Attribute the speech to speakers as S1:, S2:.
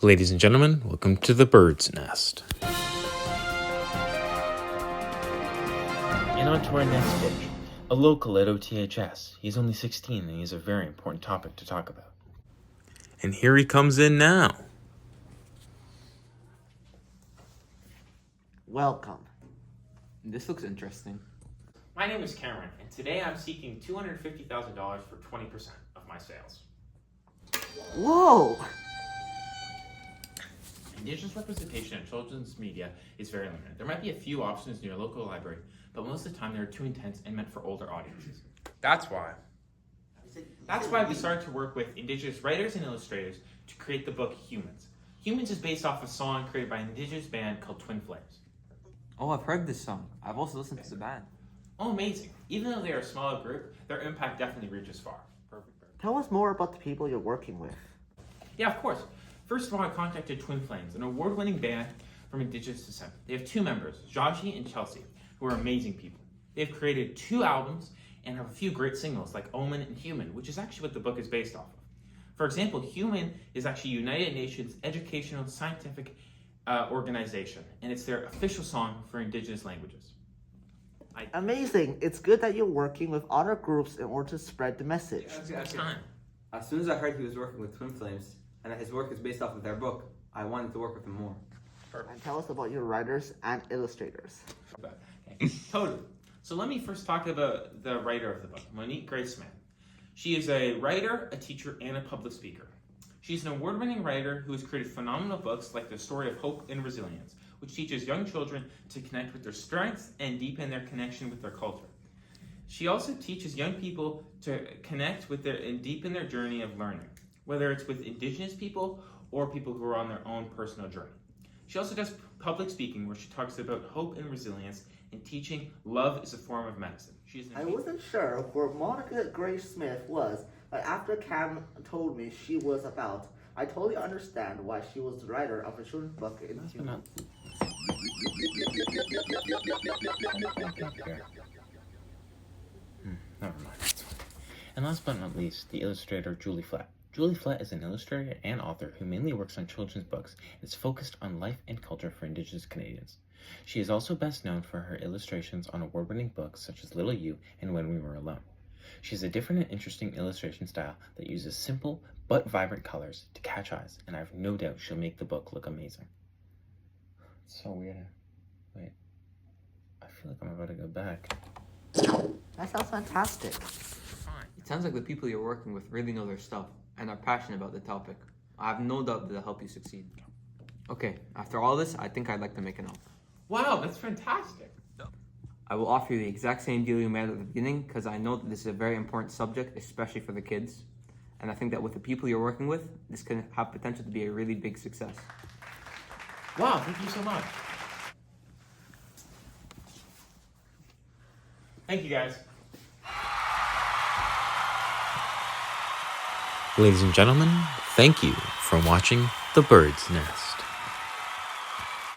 S1: Ladies and gentlemen, welcome to the Bird's Nest.
S2: And on to our next pitch. A local at OTHS. He's only 16 and he has a very important topic to talk about.
S1: And here he comes in now.
S3: Welcome. This looks interesting.
S2: My name is Cameron, and today I'm seeking $250,000 for 20% of my sales.
S3: Whoa!
S2: Indigenous representation in children's media is very limited. There might be a few options in your local library, but most of the time they're too intense and meant for older audiences. That's why we started to work with Indigenous writers and illustrators to create the book Humans. Humans is based off a song created by an Indigenous band called Twin Flames.
S3: Oh, I've heard this song. I've also listened to the band.
S2: Oh, amazing. Even though they're a smaller group, their impact definitely reaches far. Perfect.
S3: Tell us more about the people you're working with.
S2: Yeah, of course. First of all, I contacted Twin Flames, an award-winning band from Indigenous descent. They have two members, Jaji and Chelsea, who are amazing people. They've created 2 albums and have a few great singles like Omen and Human, which is actually what the book is based off of. For example, Human is actually United Nations educational scientific organization, and it's their official song for Indigenous languages.
S3: Amazing. It's good that you're working with other groups in order to spread the message.
S4: As soon as I heard he was working with Twin Flames and that his work is based off of their book, I wanted to work with him more.
S3: And tell us about your writers and illustrators.
S2: Okay. Totally. So let me first talk about the writer of the book, Monique Grace Mann. She is a writer, a teacher, and a public speaker. She's an award-winning writer who has created phenomenal books like The Story of Hope and Resilience, which teaches young children to connect with their strengths and deepen their connection with their culture. She also teaches young people to connect with and deepen their journey of learning, whether it's with Indigenous people or people who are on their own personal journey. She also does public speaking, where she talks about hope and resilience and teaching love is a form of medicine.
S3: I wasn't sure where Monica Grace Smith was, but after Cam told me she was about, I totally understand why she was the writer of a children's book in Human.
S2: Never mind. And last but not least, the illustrator Julie Flett. Julie Flett is an illustrator and author who mainly works on children's books and is focused on life and culture for Indigenous Canadians. She is also best known for her illustrations on award-winning books such as Little You and When We Were Alone. She has a different and interesting illustration style that uses simple but vibrant colors to catch eyes, and I have no doubt she'll make the book look amazing. It's so weird. Wait, I feel like I'm about to go back.
S3: That sounds fantastic.
S4: It sounds like the people you're working with really know their stuff and are passionate about the topic. I have no doubt that they'll help you succeed. Okay, after all this, I think I'd like to make an offer.
S2: Wow, that's fantastic.
S4: I will offer you the exact same deal you made at the beginning because I know that this is a very important subject, especially for the kids. And I think that with the people you're working with, this can have potential to be a really big success.
S2: Wow, thank you so much. Thank you, guys.
S1: Ladies and gentlemen, thank you for watching the Bird's Nest.